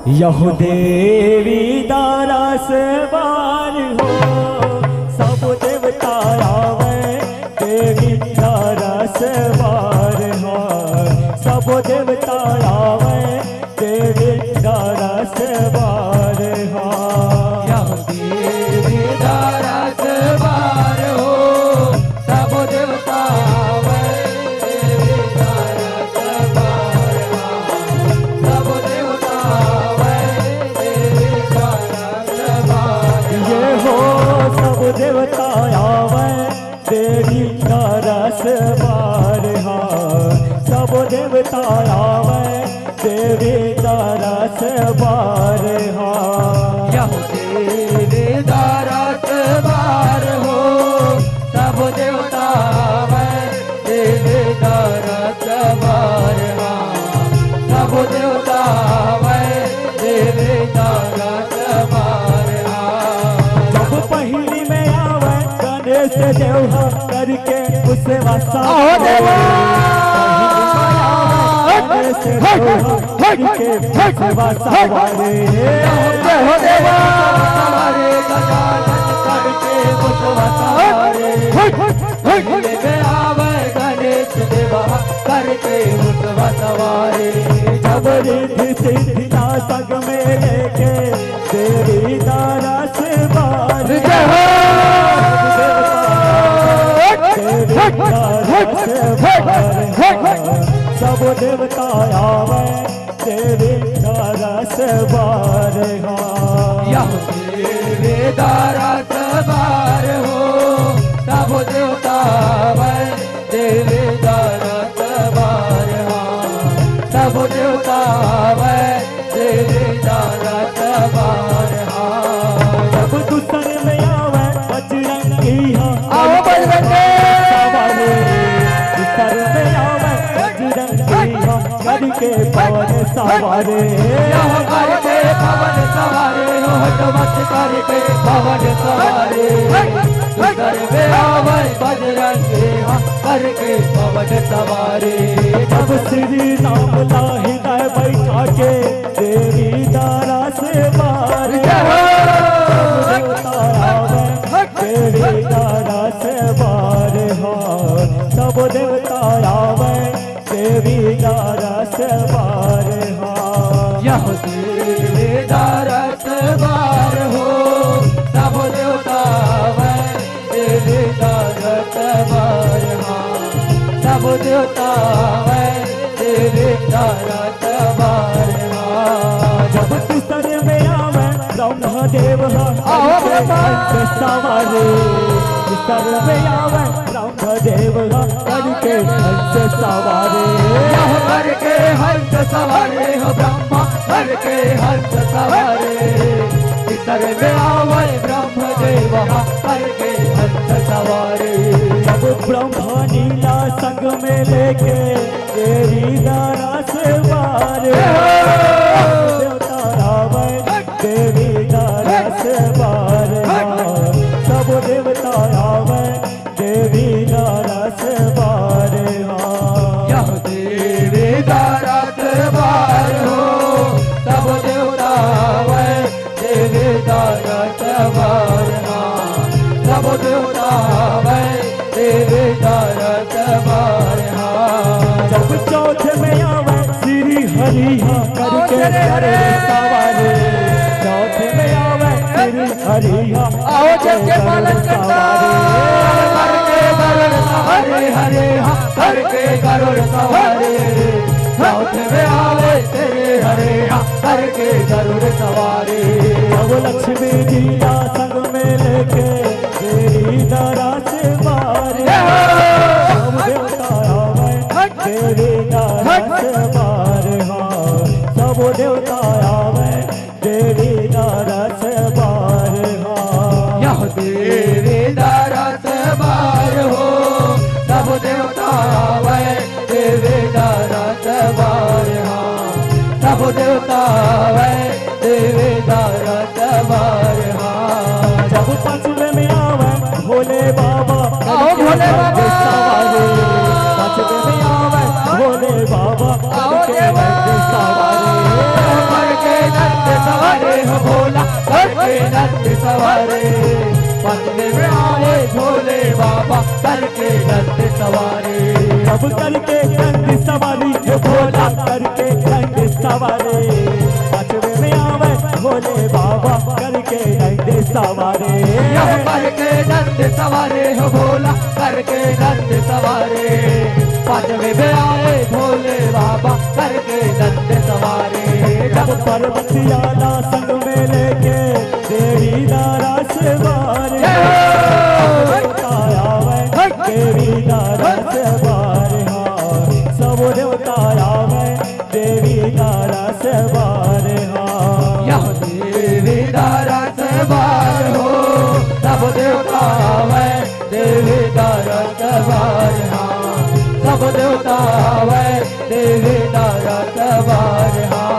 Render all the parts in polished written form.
यहु देवी दारस बार हो सब देवता आवे देवी दारस बार हो सब देवता आवे देवी दारस बार हो यहु देवी दारस बार हो सब देवता आवे देवी दारस बार हो सब देवता आवे देवी दारस बार ये हो सब देवता आवे देवी दारस बार हो सब देवता आवे देवी दारस बार हो यहु देवी दारस बार हो सब देवता आवे देवी दारस बार हो सब देवता आवे देवी दारस बार हो जब पहली में आवे गणेश देव करके उसे वसा गणेश देव करके उसे वसा वाले हो देवा हमारे गजानन करके मुसवारे ले आवे गणेश देवा करके मुसवारे जब रिद्धि सिद्धि संग में लेके देवी दारस बार देवी दारस बार सब देवता आवे देवी दारस बार यहु देवी दारस बार हो सब देवता आवे देवी दारस बार हो सब देवता आवे देवी दारस बार हो जब दूसर में आवे बजरंगी आओ बजरंगी सवारे दूसर में आवे बजरंगी करके पवन सवारे करके पवन सवारे हो हटवत करके पवन सवारे कर में आवे बजरंगी करके पवन सवारे जब श्री राम लाहिदा बैठा के देवी दारस बार देवी दारस बार हो सब देवता आवे देवी दारस बार हो यहु देवी दारस बार हो सब देवता आवे देवी दारस बार हो सब देवता आवे देवी दारस बार हो जब दूसर में आवे ब्रह्मदेव करके सवारे दूसर में आवे ब्रह्मदेव करके हंस सवारे करके हंस सवारे हो ब्रह्मा करके हंस सवारे इतर में आवे ब्रह्मदेव करके हंस सवारे जब ब्रह्मा नीला संग में लेके देवी दारस बार देवता आवे देवी दारस बार सब देवता आवे देवी दारस बार यहु देवी दारस बार हो सब देवता आवे देवी दारस बार हो सब देवता आवे देवी दारस बार हो जब चौथ में आवे श्री हरि करके करे सवारे चौथ में आवे श्री हरि आओ जग पालन करता करके गरुड़ सवारे हरे करके गरुड़ सवारे चौथ में आवे तेरे हरे करके गरुड़ सवारे अब लक्ष्मी जी का संग में लेके देवी दारस बार सब देवता आवे देवी दारस बार सब देवता आवे देवी दारस बार यहु देवी दारस बार हो सब देवता आवे देवी दारस बार हो सब देवता आवे देवी दारस बार हो जब पांचवे में आवे भोले बाबा आओ भोले बाबा सवारे पांचवे में आवे भोले बाबा आओ देवा सवारे करके नंद सवारे पंचवे में आए भोले बाबा करके नंद सवारे सब करके नंद सवारी ये भोला करके नंद सवारे पांचवे में आवे भोले बाबा करके नंद सवारे यह करके नंद सवारे हो भोला करके नंद सवारे पांचवे में आए भोले बाबा करके नंद सवारे जब पर्वतियाला संग में लेके देवी दारा से बारे देवी दारा से बारे हाँ सब देवता आवे देवी दारा से बारे हाँ यह देवी दारा से बार हो सब देवता आवे देवी दारा से बार हाँ सब देवता आवे देवी दारा से बार हाँ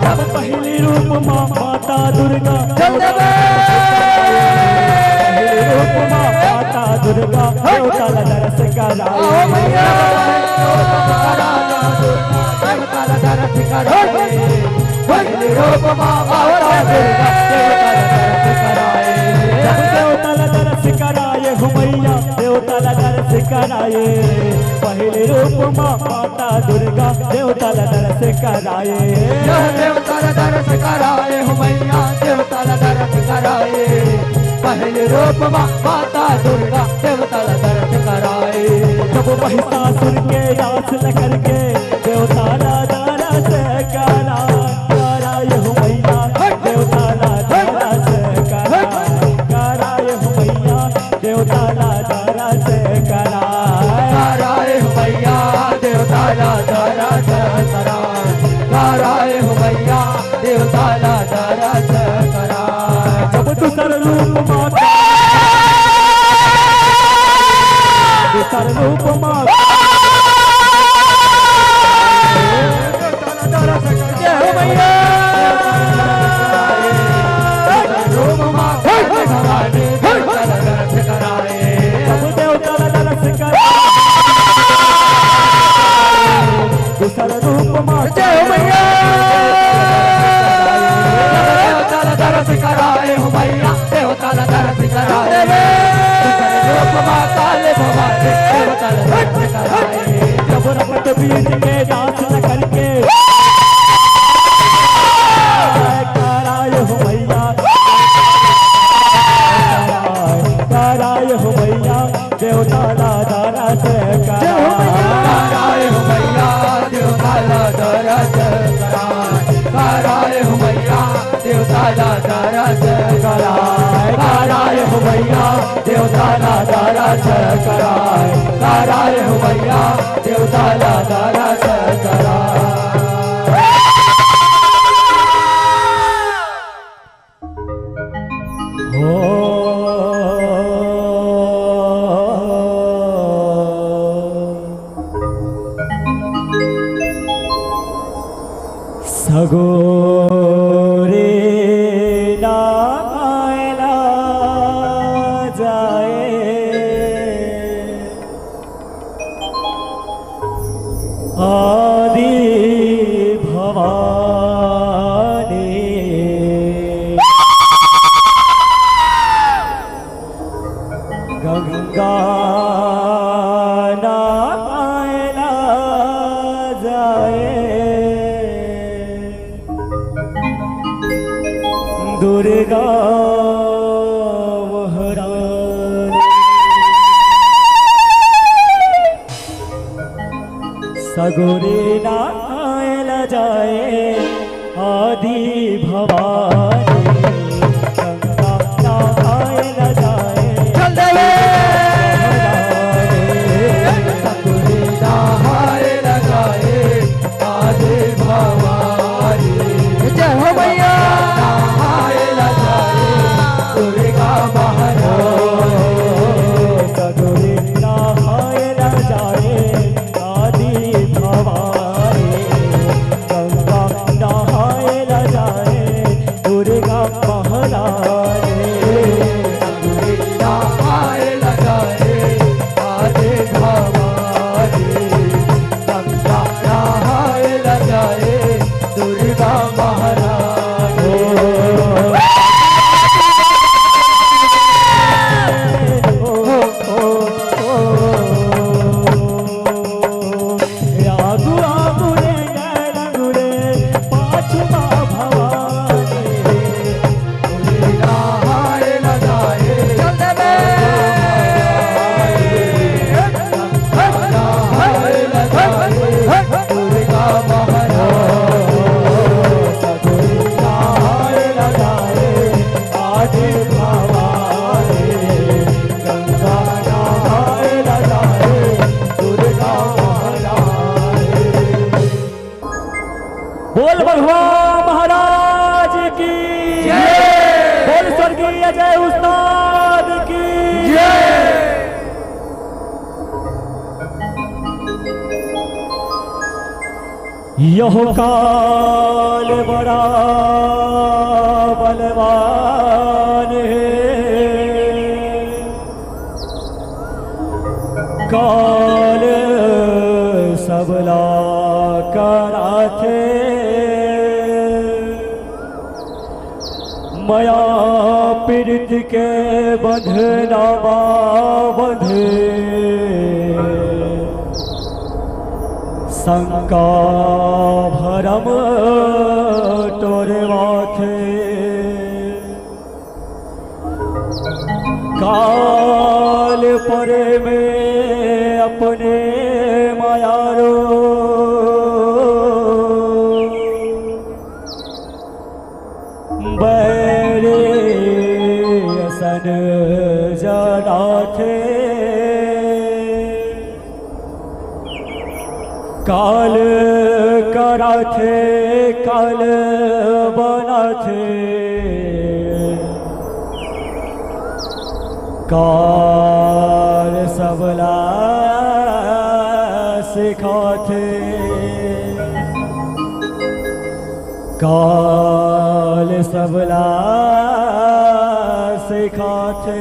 जब पहली रूप माँ माता दुर्गा पहली रूप माँ माता दुर्गा देवता दरस पहली रूप माँ माता दुर्गा देवता दरस कराए हो मैया देवता दरस कराए पहले रूप माँ माता दुर्गा देवता दरस कराए देवता दरस कराए हो मैया देवता दरस कराए पहले रूप माँ माता दुर्गा देवता दरस कराए जब महिषासुर के रास लकर के देवता दरस कराए हो मैया देवता दरस कराए हो मैया देवता दरस कराए हो मैया देवता दरस कराए हो मैया देवता दरस कराए जब दूसर रूप माता दूसर रूप माता हो मैया रूप माँ भवानी देवता दरस कराए जब देवता दरस कराए दूसर रूप माता हो मैया देवता दरस कराए हो मैया देवता दरस कराए रूप माँ काले भवानी देवता दरस कराए जब रपट बीज के दास न करके कराए हो मैया कराए हो मैया देवता दारा से कराए हो मैया देवता दरस कराए हो मैया देवता दरस कराए हो मैया देवता दरस कराए हो मैया देवता दरस सगोरे नायला जाए आदि भवानी गंगा नायला जाए दुर्गा महारानी सगोरे नायल जाए आदि भवानी गंगा नायल जाए सगुरी नहाए लगाए आदि भवानी जय हो मैया नहाए लगाए दुर्गा महारानी सगोरे नायल जाए आदि भवानी गंगा नायल जाए दुर्गा बोल भगवान महाराज की बोल स्वर्गीय जय उस्ताद की यह काल बड़ा बलवान है, काल सबला कराथे मया पीड़ित के बंधना बंधे शंका भरम तोरे माथे काल परे में अपने मायारो बैरे असन जड़ा थे काल करा थे काल बना थे काल सबला सिखाते काल सबला सिखाते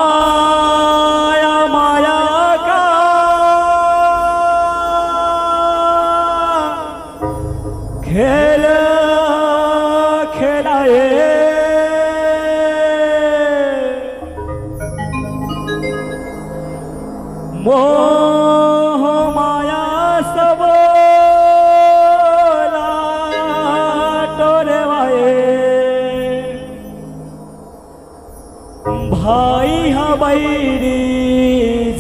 काया माया का खेल खेलाए मोह माया सब टोरवाए भाई हमारी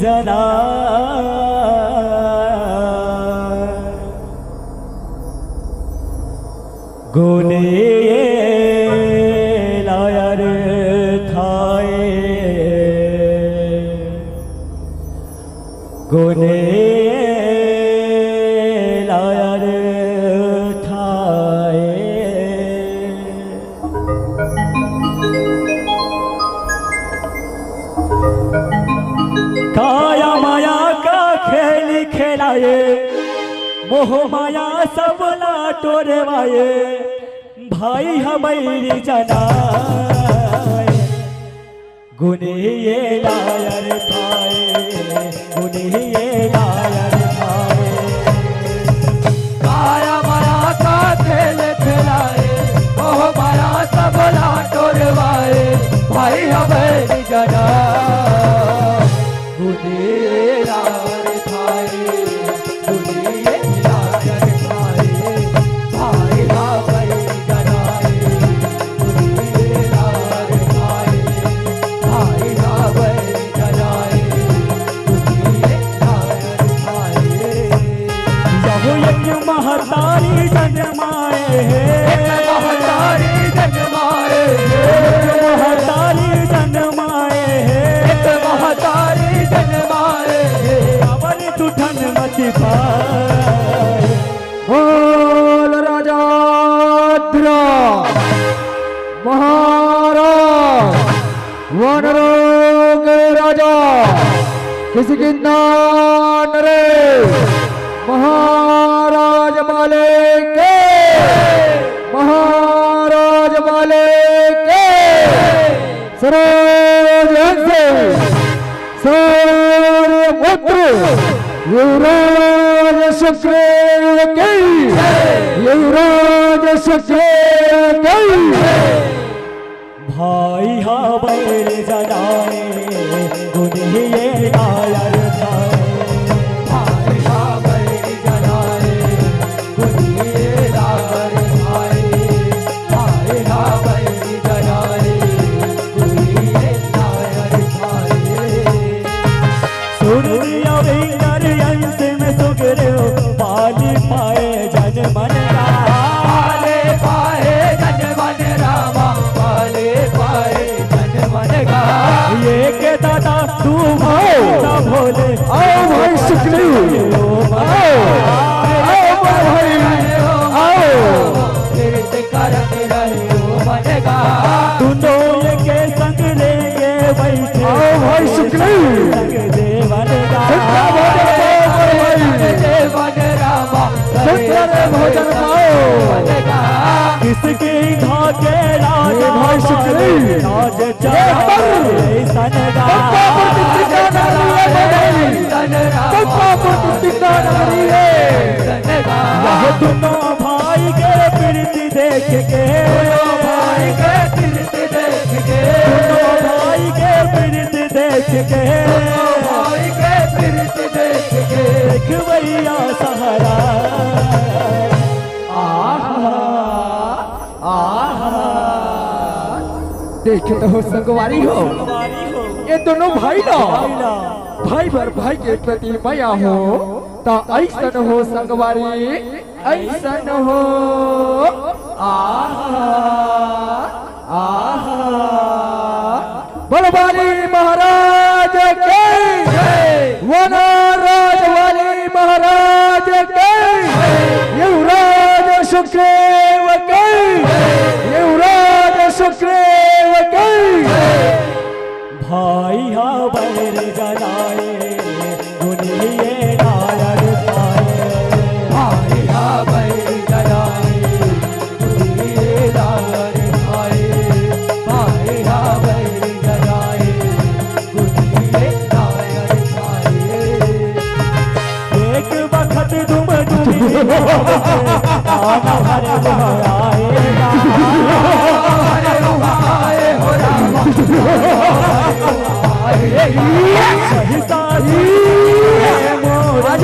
जना गुने लायर थाए गुने लायर थाए काया माया का खेल खेलाए मोह माया सबला टोरवाए भाई हमारी जना गुने ये लायर खाए गुने ये लायर खाए काया माया का खेल खिलाए मोह माया सबला टोरवाए भाई हमारी जना गुने लायर खाए गुने लायर खाए भाई हमारी महतारी जन्माए महतारी जन्माए महतारी जन्माए महतारी जन्माए अवन तुठन मति पाए बोल राजा महाराज वनरों के राजा किसी की नान रे महाराज मालिक के महाराज मालिक के सरोज सूर्य पुत्र युवराज शुक्र के युवराज शुक्र के भाई हमारे जनाए गुने ये लायर थाए पाले पाए जन मन पाले पाए जन मन रामा पाले पाए जन मन ये के दादा तू हो बैठे आओ भाई शुक्ला देवन भोजन पाओ किसके घाटे राज भाई शुक्ला राज चढ़े सनगा दोनों भाई के प्रीति देख के दोनों भाई के प्रीति देख के देख भैया सहारा देखे तो हो संगवारी हो ये दोनों भाई ना भाई भर भाई के प्रति माया हो तो ऐसन हो संगवारी ऐसन हो बलवाली महाराज के वनराज वाली महाराज के युवराज सुखदेव के युवराज सुखदेव के भाई हा बैर जलाए दुनिये नायर पाए भाई हा बैर जलाए दुनिये नायर पाए भाई हा बैर जलाए दुनिये नायर पाए एक वक्त तुम दुनिया आना हरे आएगा सही साजी मोरा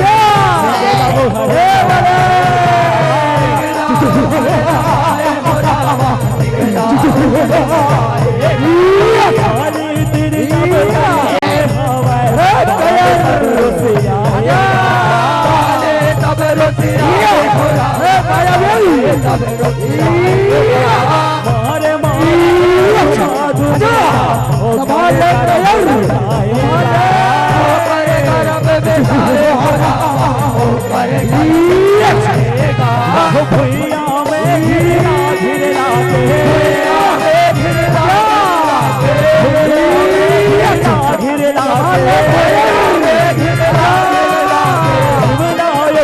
भैया में घिरला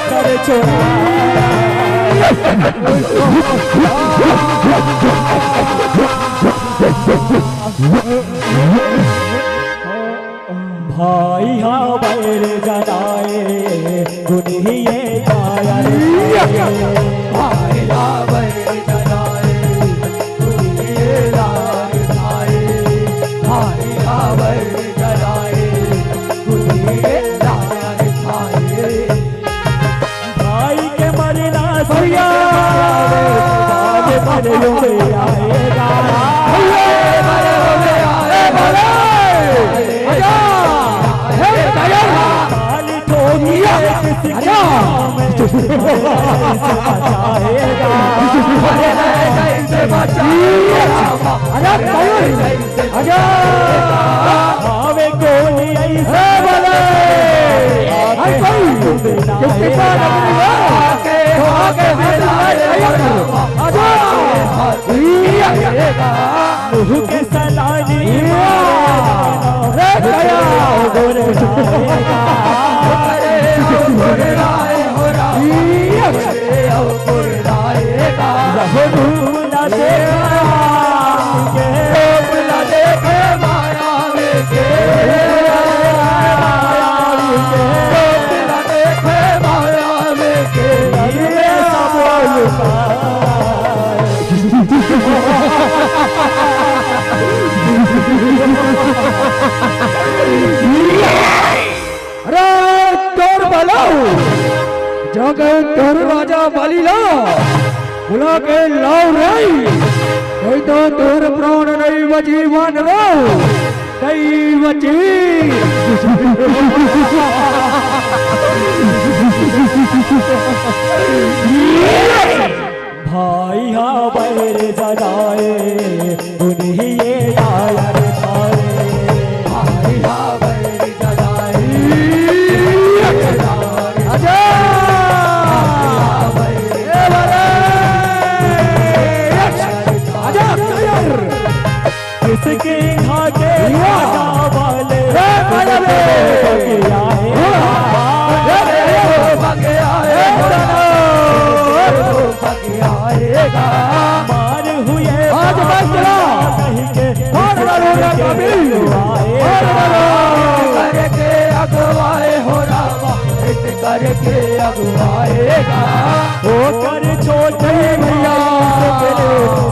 कर छोड़ा भाई हा बैर जलाए दुनिये नायर भाई हा बैर जलाए दुनिये नायर पाए भाई हा बैर जलाए दुनिये नायर पाए भाई के मरना भैया आएगा आवे गोली ऐसे बोले मुँह के सलानी जग कर राजा बाली ला बुला के लाओ रे नहीं तो तोर प्राण नहीं बजीवन रो नहीं बची भाई हा बैर जलाए दुनिये नायर पाए भाई हा बैर जलाए किसके घाटे करके अगवाए हो रामा हित करके अगवाएगा वो कर छोटे भैया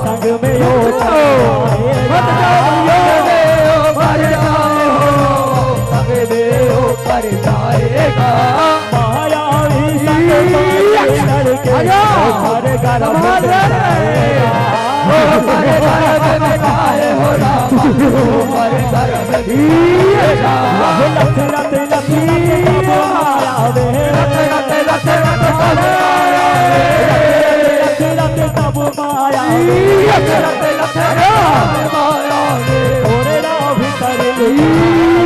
संग में हो मत जाओ पर जाए हो संग में हो पर जाएगा मायावी संग लड़के घर घर में गाए हो रामा पर घर में लख रत लखी मायावे लख रत तब मायावे थोड़े ना भीतर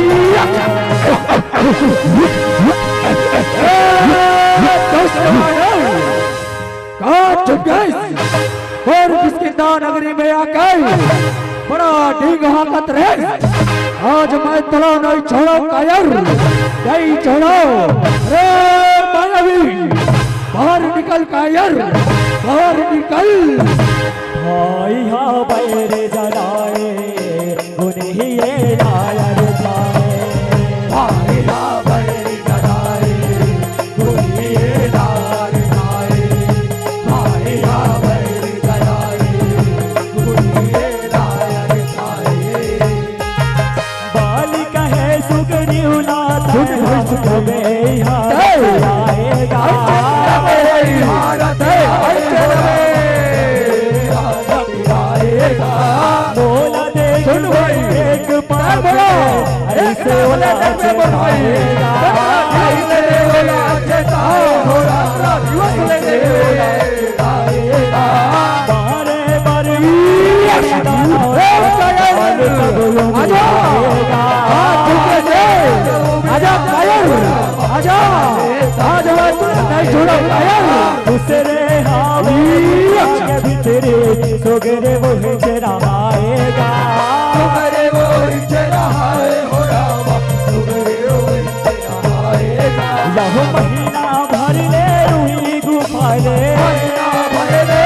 और किसकिंदा नगरी में आकर बड़ा ढींग हाकत रहे आज मैं तला नहीं छोड़ो कायर नहीं छोड़ो रे मायावी बाहर निकल कायर बाहर निकल भाई हाँ बैरे जलाए उन्हें ही ये नायर जाए भाई हाँ बैरे जलाए उन्हें ये नायर जाए भाई हाँ बैरे जलाए उन्हें ये नायर जाए बाली कहे सुगनी उलाता कबे आएगा बोला दे सुन भाई एक पास ऐसे बोला चढ़ाएगा ऐसे बोला चढ़ाएगा बारे बारे आजा आज नहीं छोड़ो दूसरे हावी के भीतरे सोगरे वो चढ़ाएगा सोगरे वो चढ़ाए हो रामा सोगरे वो चढ़ाएगा यह महीना भर ले रूही गुफा ले महीना भर ले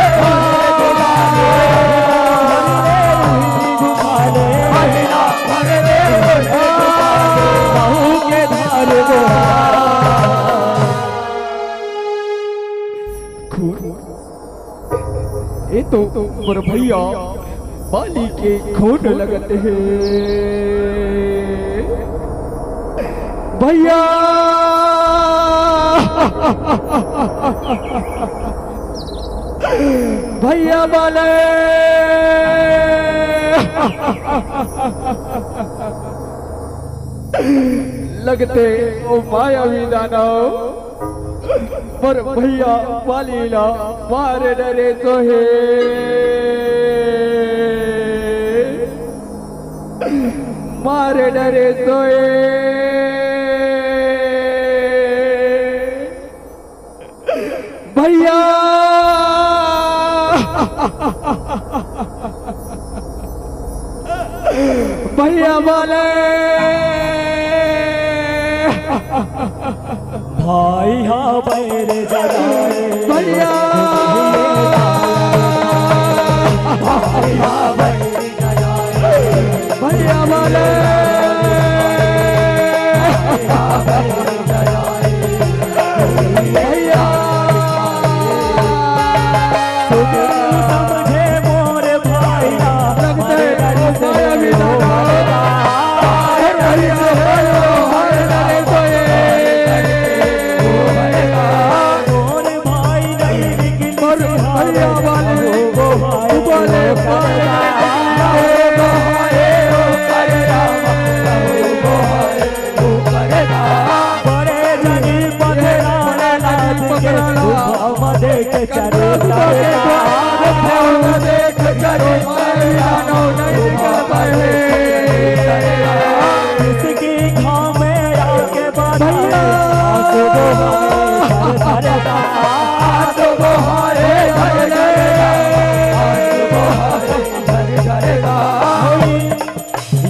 गुफा ले महीना भर ले बहू के धार ये तो मेरे भैया बाली के खून लगते हैं भैया भैया बाले लगते ओ मायावी दानव पर भैया वालीला मारे डरे तो है मारे डरे तो है भैया भैया वाले भाई हाँ बैरे जलाए भैया भैया वाले भैया समझे मोर भाई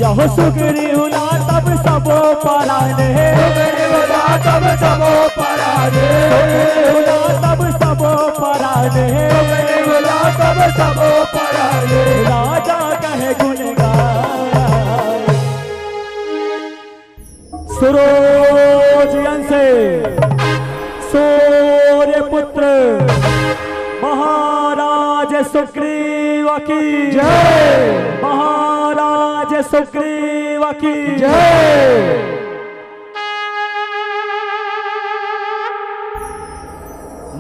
यह सुगरी हुला तब सबो पराने तब सबो पराने हुला तब सबो पराने तब सबो पराने राजा कहे गुनगान सुरोजियन से सूर्य पुत्र महाराज सुग्रीव की जय, महाराज सुग्रीव की जय।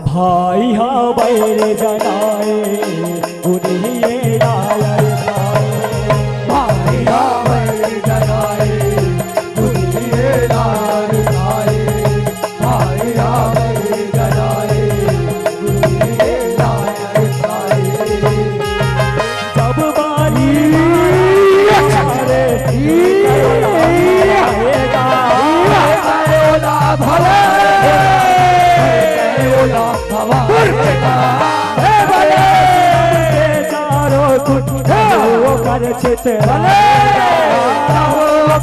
भाई हा बैर जनाए उन्हीं रायर खाए, भाई हा बैर जनाए उन्हीं रायर खाए, भाई हा बैर जनाए उन्हीं रायर खाए। जब बाली रे भले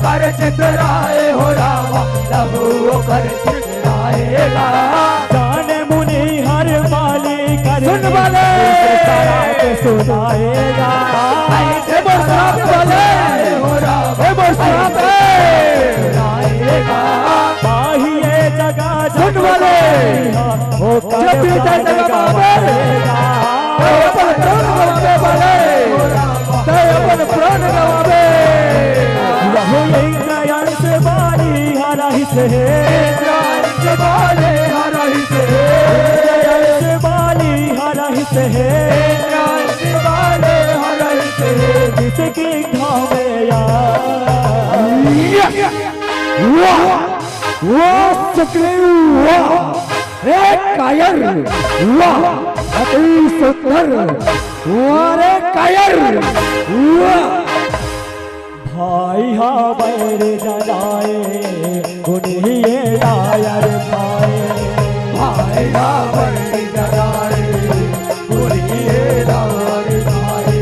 कर चितराए हो रामा, लहू कर चितराएगा। जाने मुनि हर माली कर सुन वाले सुनाएगा। हो रामा सुनाएगा। बाहिए जगह सुन वाले हो जब भी जगह अपन प्राण गवावे। इंद्रयंश बाली हरहि से, इंद्रयंश बाली हरहि से, इंद्रयंश बाली हरहि से, इंद्रयंश बाली हरहि से। जिसकी घावे वाह सुग्रीव वाह, रे कायर वाह, अति सुंदर वाह रे कायर वाह। भाई हा बैर जनाए उन्हीं रायर खाए, भाई हा बैर जनाए उन्हीं रायर खाए,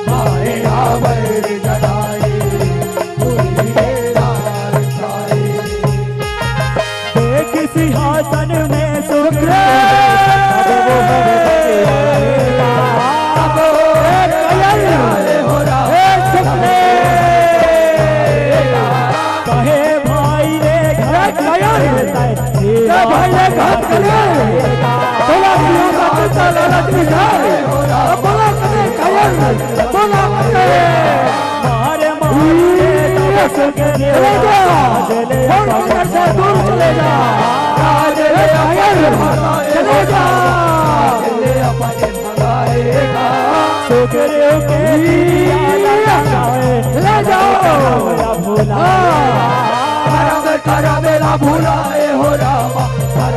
भाई हा बैर जनाए उन्हीं रायर खाए। देख सिंहासन में सुग्रीव भाई ने घात करे बोला बोला करे कायर बोला करे मारे मारे चले जा और से दूर चले जा कायर चले जा चले अपने भगाएगा सुग्रीव के चले जाओ भोला कर मेरा भुलाए हो रामा, कर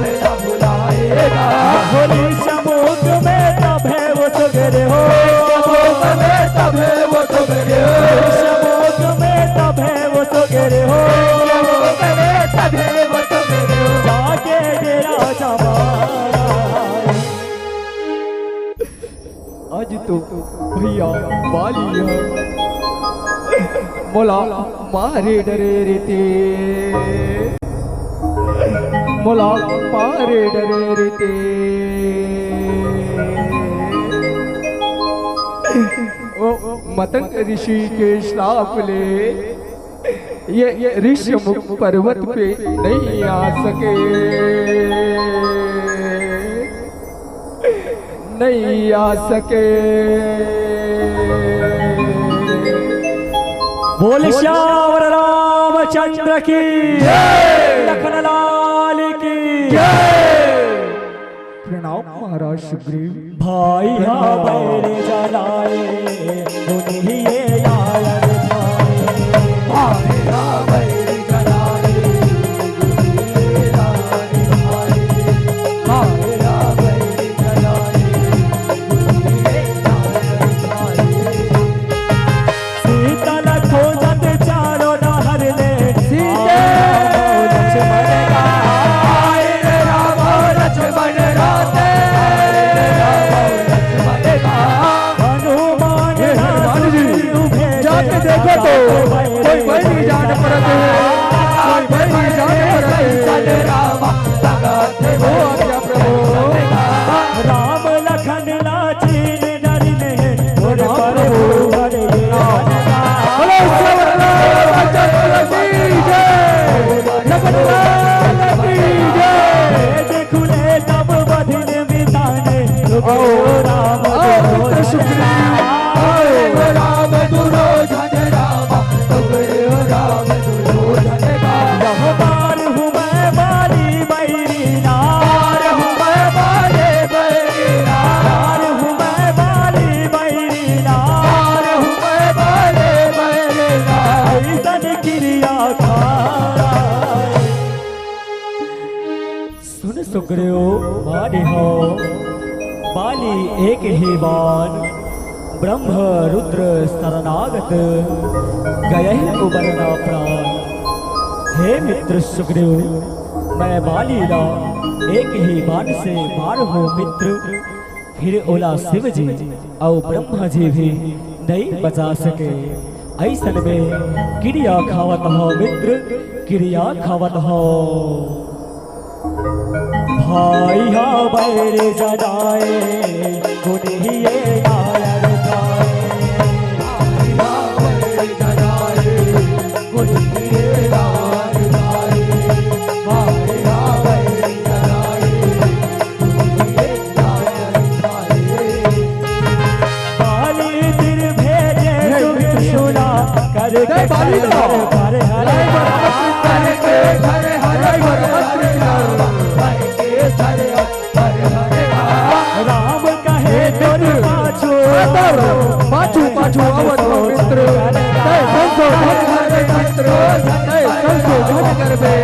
मेरा भुलाएगा। होली समुद्र में तब है वो सुग्रीव हो, समुद्र में तब है वो सुग्रीव हो, समुद्र में तब है वो सुग्रीव हो, समुद्र में तब है वो सुग्रीव हो। जाके डेरा जमाए। आज तो भैया बाली है मोला मारे डरे रीते, मोला मारे डरे रीते। ओ मतंग ऋषि के श्राप ले ये ऋषिमुख पर्वत पे नहीं आ सके, नहीं आ सके। बोल श्यावर रामचंद्र की जय, लखन लाल की जय। प्रणाम महाराज सुग्रीव। भाई हा बैर जनाए उन्हीं रायर खाए, भाई हा बैर जनाए उन्हीं रायर खाए, भाई हा बैर जनाए उन्हीं रायर खाए। सीता लखोजत चारों नहर ले, सीते लक्ष्मण का आए रे राम लक्ष्मण राते, लक्ष्मण का हनुमान जाके देखो तो कोई भाई नहीं जान पड़ते हैं, कोई भाई नहीं जान पड़ते। राम लगाते वो आज्ञा प्रभु, राम लखन लाचीन डरने और पर भूवर बोलो श्री रामचंद्र की जय। सुग्रीव माने हो बाली एक ही बार ब्रह्म रुद्र शरणागत गए उबरना प्राण। हे मित्र सुग्रीव मैं बाली ला एक ही बाण से मार हो मित्र, फिर ओला शिव जी और ब्रह्मा जी भी नहीं बचा सके। ऐसन में क्रिया खावत हो मित्र, क्रिया खावत हो। भाई हा बैर जनाए गुनिये नायर खाए, भाई हा बैर जनाए गुनिये नायर खाए, भाई हा बैर जनाए गुनिये नायर खाए। बाली दिल भेजे सुना करके बाली तो हरे हरे करके हरे हरे राम कहे तोर पाछू पाछू पाछू आवत हो मित्र, संशोधन हरे मित्र, संशोधन करबे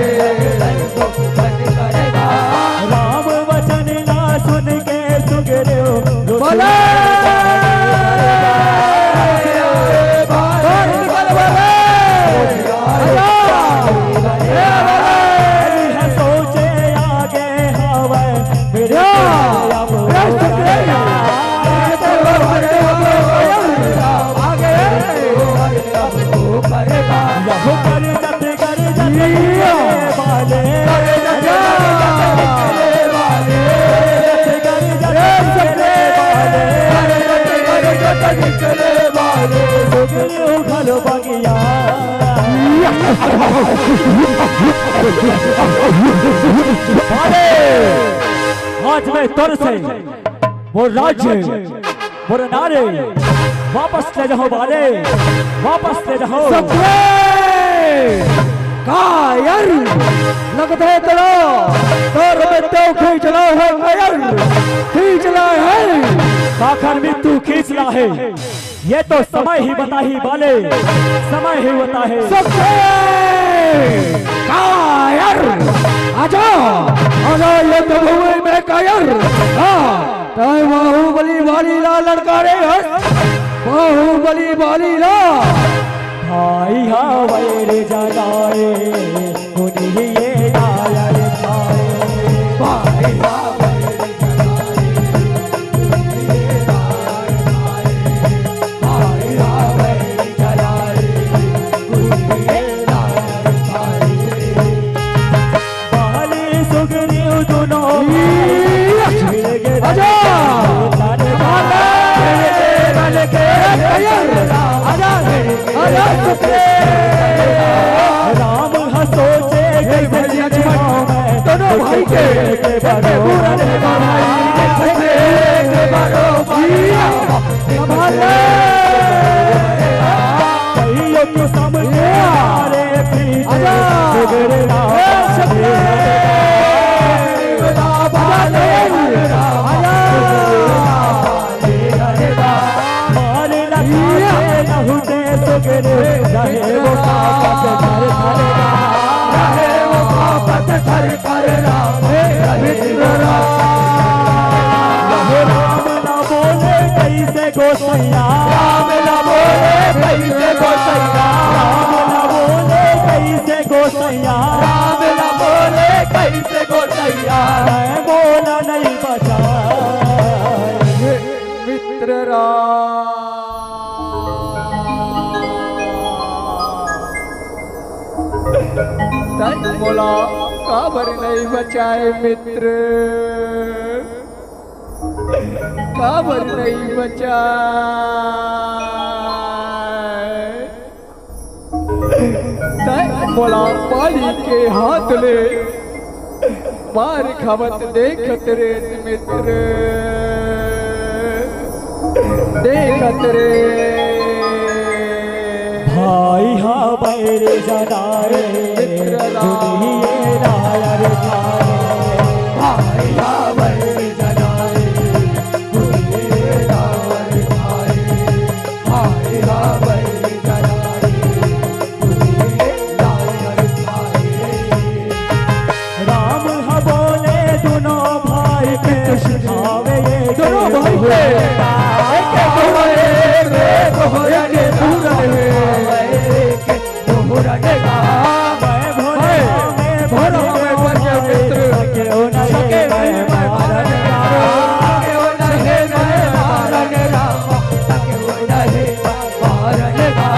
राम वचन ना सुन के सुग्रीव बोले सोचे आगे हवा मेरे आज मैं तुर से वो राज्य वो नारे वापस ले जाओ बाले, वापस ले जाओ। कायर लगता है तेरा तोर में तो खींच ला है, कायर खींच ला है, आखिर में तू खींच ला है। ये तो समय ही बता ही बाले, समय ही बता है। कायर आजा आजा ये तो भूमि में कायर। ताई बाहुबली वाली ला लड़का रे, बाहुबली वाली ला भाई हा वैर जगाए गुनिये नायर खाए, भाई हा वैर जगाए गुनिये नायर खाए, भाई हा वैर जगाए गुनिये नायर खाए। बाली सुग्रीव दोनों आजा राम हसोचे दोनों भाई के तो समझे गोसैया राम ना बोले कैसे गोसैया, राम न बोले कैसे गोसैया, राम ना बोले कैसे गोसैया, मैं बोला नहीं बचा मित्र तन बोला काबर नहीं बचाए मित्र, काबर नहीं बचाए। तन बोला पाली के हाथ ले मार खावत देखत रे मित्र, देखत रे भाई हा बैर जनाए दुनिये नायर खाए, भाई हा बैर जनाए दुनिये नायर खाए, भाई हा बैर जनाए दुनिये नायर खाए। राम हा बोले दुनो रहेगा मैं भोले मैं भोला में बचे मित्र क्यों नहीं सके मैं मारनेगा क्यों नहीं मैं मारनेगा क्यों नहीं मारनेगा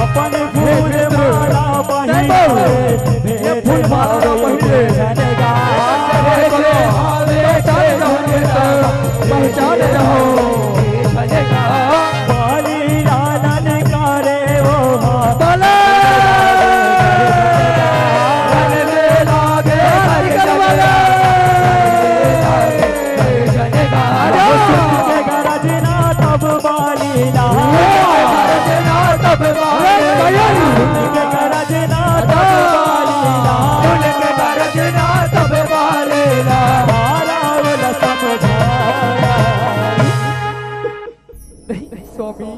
अपन फूल माला बही फूल माला बही जानेगा पहचान रहो बनेगा बाली लालन करे वो बले लागे जनेगा के गरजना तब बाली गरजना तब बाली के गरजना तब बाली के गरजना तब बाली बाला समझा स्वामी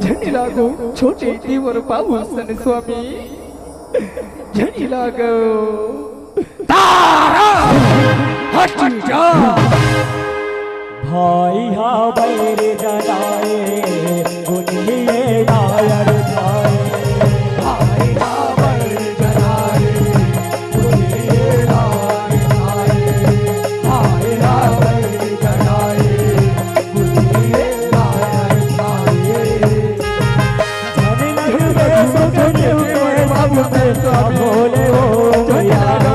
झंडी लागो छोटे दीवर बाबू सन स्वामी झंडी लागो तारा हट जा भाई हा बैर जनाए गुनिए नायर जाए भाई बाबर जनाए तुझे लाए भाई बाबर जनाए तुझे लाए जाने लगे सुख के बाबू में तो भोले हो जाएगा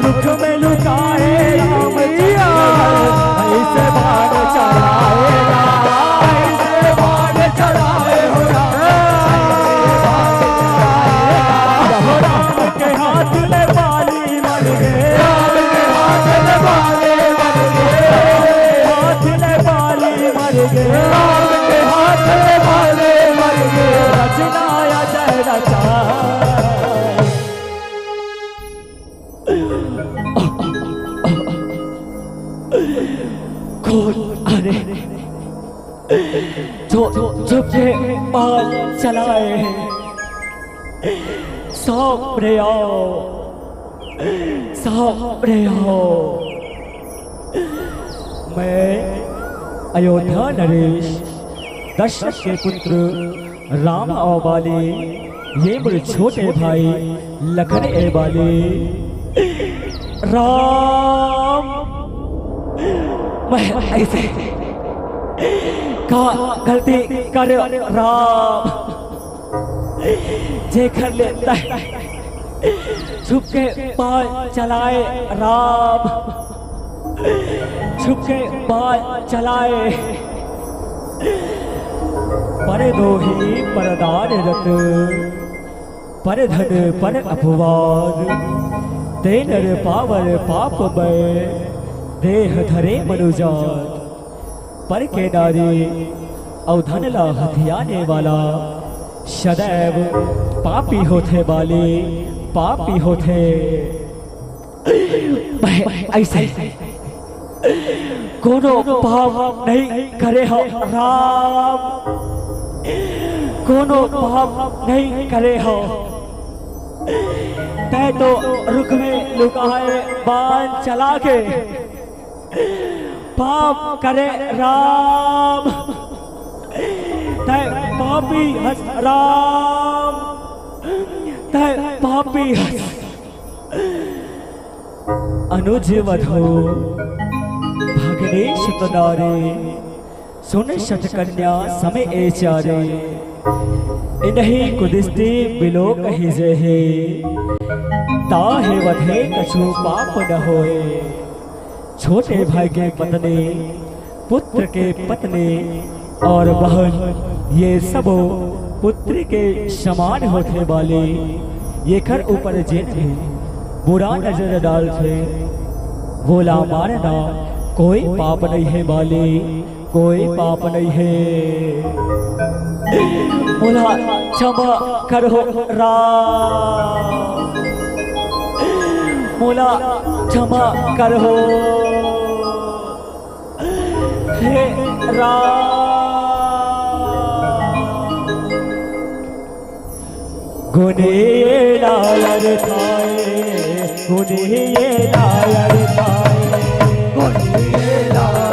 रुख में लुकाए राम जिया ऐसे भाग चढ़ाएगा ऐसे भाग चढ़ाए हो राम के हाथ में बाली मर गए राम के हाथ में बाले मर गए हाथ में बाली मर गए राम के हाथ में बाले मर गए रचनाया जय रचा अरे जो के बाल चलाए सामने आओ मैं अयोध्या नरेश दशरथ के पुत्र राम और बाली ये मेरे छोटे भाई लखन ए बाली राम मैं ऐसे का गलती कर राम जे कर लेता है छुप के बाल चलाए राम छुप के बाल चलाए पर दो ही परदान रत पर धन पर अपवाद तेनर पावर पाप बय देह धरे मनुजात पर के नारी अवधन ला हथियाने वाला सदैव पापी होते वाले पापी होते ऐसे कोनो पाप नहीं करे हो राम कोनो पाप नहीं करे हो तै तो रुख में लुकाए बाण चला के पाप करे राम तै पापी हंस राम तै पापी हंस अनुज वधो भगनेश तनारे सुन शत कन्या समय एचारे इन्हीं कुदिस्ती बिलो कही जे है ताहे वधे कछु पाप न होए छोटे भाई के पत्नी पुत्र के पत्नी और बहन ये सब पुत्र के समान होते वाले ये घर ऊपर जिन बुरा नजर डालते बोला मारना कोई पाप नहीं है वाले कोई पाप नहीं है। मोला क्षमा करो राम, मोला क्षमा करो हे राम। गुने लायर थाए, गुने लायर थाए, गुने लायर